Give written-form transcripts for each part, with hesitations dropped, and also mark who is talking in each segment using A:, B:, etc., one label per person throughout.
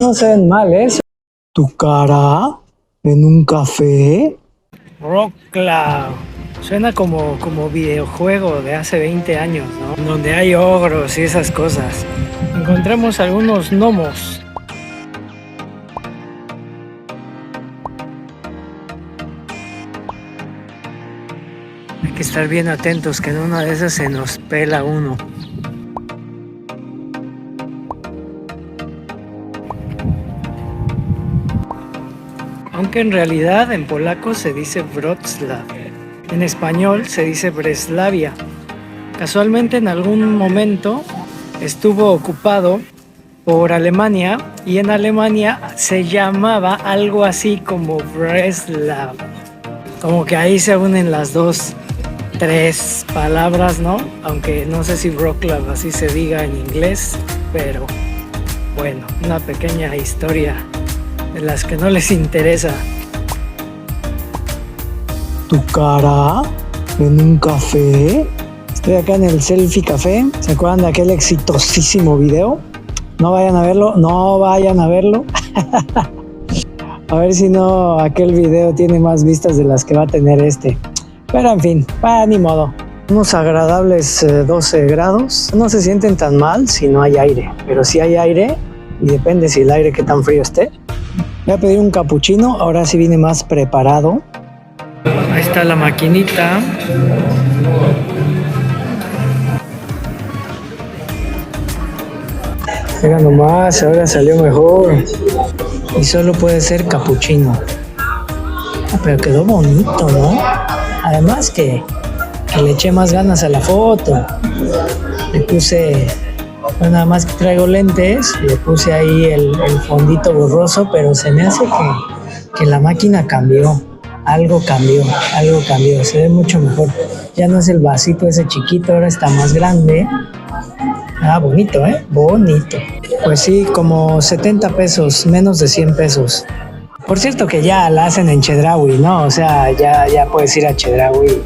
A: No se ven mal, ¿eh? ¿Tu cara en un café? Rock Cloud. Suena como videojuego de hace 20 años, ¿no? Donde hay ogros y esas cosas. Encontramos algunos gnomos. Hay que estar bien atentos que en una de esas se nos pela uno. Aunque en realidad en polaco se dice Wrocław, en español se dice Breslavia. Casualmente en algún momento estuvo ocupado por Alemania y en Alemania se llamaba algo así como Breslau. Como que ahí se unen las tres palabras, ¿no? Aunque no sé si Wrocław así se diga en inglés, pero bueno, una pequeña historia de las que no les interesa. ¿Tu cara en un café? Estoy acá en el Selfie Café. ¿Se acuerdan de aquel exitosísimo video? No vayan a verlo, no vayan a verlo. A ver si no aquel video tiene más vistas de las que va a tener este. Pero en fin, ni modo. Unos agradables 12 grados. No se sienten tan mal si no hay aire. Pero si hay aire, y depende si el aire qué tan frío esté. Voy a pedir un capuchino, ahora sí viene más preparado. Ahí está la maquinita. Mira nomás, ahora salió mejor. Y solo puede ser capuchino. Pero quedó bonito, ¿no? Además que le eché más ganas a la foto. Le puse... Bueno, nada más que traigo lentes, le puse ahí el fondito borroso, pero se me hace que la máquina cambió. Algo cambió, se ve mucho mejor. Ya no es el vasito ese chiquito, ahora está más grande. Bonito, bonito. Pues sí, como 70 pesos, menos de 100 pesos. Por cierto que ya la hacen en Chedraui, ¿no? O sea, ya puedes ir a Chedraui.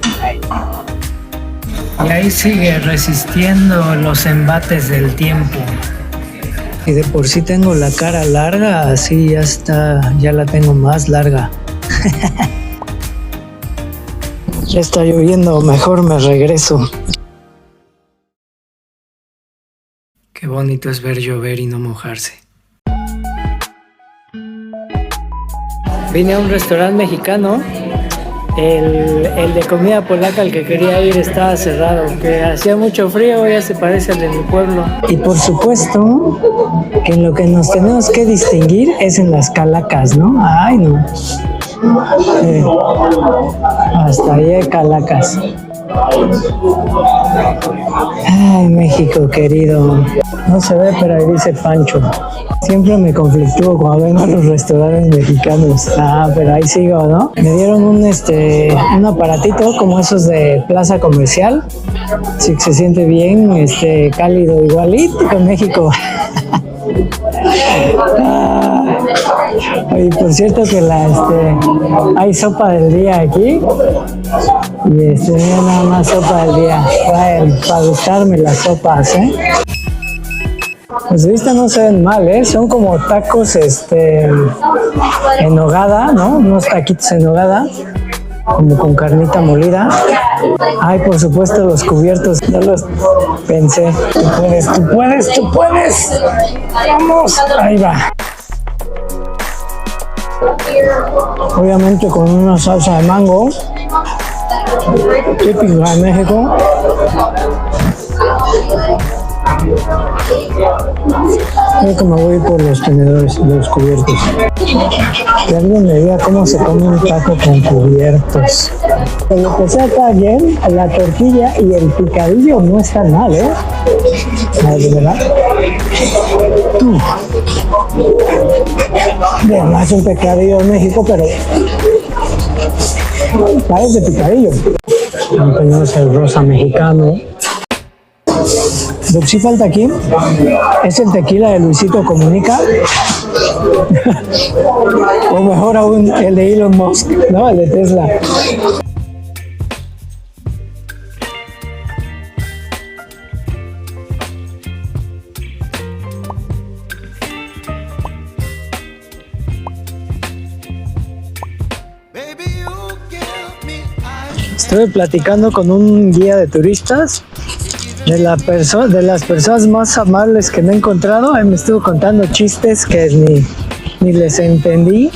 A: Y ahí sigue resistiendo los embates del tiempo. Y de por sí tengo la cara larga, así ya la tengo más larga. Ya está lloviendo, mejor me regreso. Qué bonito es ver llover y no mojarse. Vine a un restaurante mexicano. El de comida polaca al que quería ir estaba cerrado, que hacía mucho frío, ya se parece al de mi pueblo. Y por supuesto que en lo que nos tenemos que distinguir es en las calacas, ¿no? Ay, no. Hasta ahí hay calacas. Ay, México querido. No se ve, pero ahí dice Pancho. Siempre me conflictúo cuando vengo a los restaurantes mexicanos. Pero ahí sigo, ¿no? Me dieron un aparatito como esos de plaza comercial. Sí que se siente bien, cálido, igualito con México. Y por cierto que hay sopa del día aquí. Y mira nada más sopa del día. Para gustarme las sopas, Pues de vista no se ven mal, son como tacos en nogada, ¿no? Unos taquitos en nogada, como con carnita molida. Ay, por supuesto los cubiertos, no los pensé. Tú puedes. Vamos, ahí va. Obviamente con una salsa de mango, típica de México. Creo que me voy por los tenedores, los cubiertos. Que alguien me diga cómo se come un taco con cubiertos. Pero lo que sea cada quien, la tortilla y el picadillo no están mal, ¿De verdad? Tú. Bueno, es un picadillo en México, pero parece picadillo. Tenemos el rosa mexicano. Lo que sí falta aquí es el tequila de Luisito Comunica. O mejor aún, el de Elon Musk, ¿no? El de Tesla. estuve platicando con un guía de turistas, de las personas más amables que me he encontrado. Él me estuvo contando chistes que ni les entendí.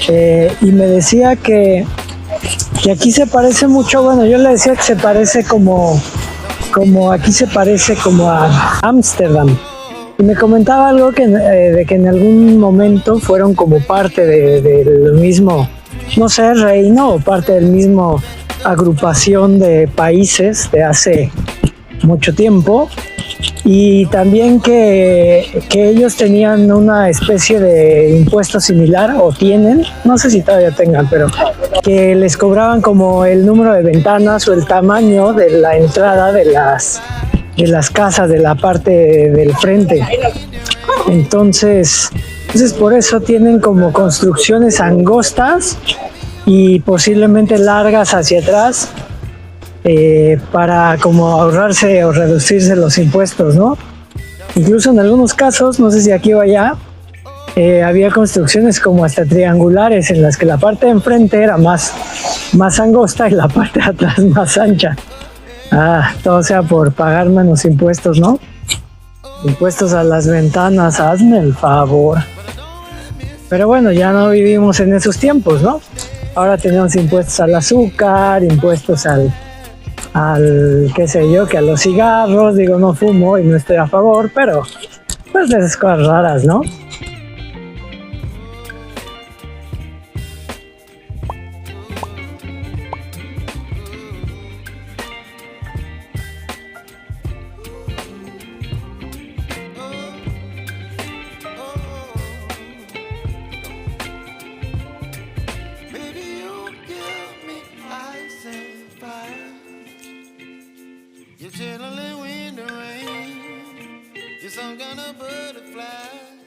A: Y me decía que aquí se parece mucho, bueno, yo le decía que se parece como aquí se parece como a Ámsterdam. Y me comentaba algo de que en algún momento fueron como parte del mismo, no sé, reino o parte del mismo agrupación de países de hace mucho tiempo. Y también que ellos tenían una especie de impuesto similar, o tienen, no sé si todavía tengan, pero que les cobraban como el número de ventanas o el tamaño de la entrada de las casas de la parte del frente. Entonces por eso tienen como construcciones angostas y posiblemente largas hacia atrás, para como ahorrarse o reducirse los impuestos, ¿no? Incluso en algunos casos, no sé si aquí o allá, había construcciones como hasta triangulares en las que la parte de enfrente era más angosta y la parte de atrás más ancha. Todo sea por pagar menos impuestos, ¿no? Impuestos a las ventanas, hazme el favor. Pero bueno, ya no vivimos en esos tiempos, ¿no? Ahora tenemos impuestos al azúcar, impuestos al qué sé yo, que a los cigarros. Digo, no fumo y no estoy a favor, pero pues de esas cosas raras, ¿no?
B: Baby, you give me ice and fire. You're chilling in the rain. You're some kind of butterfly.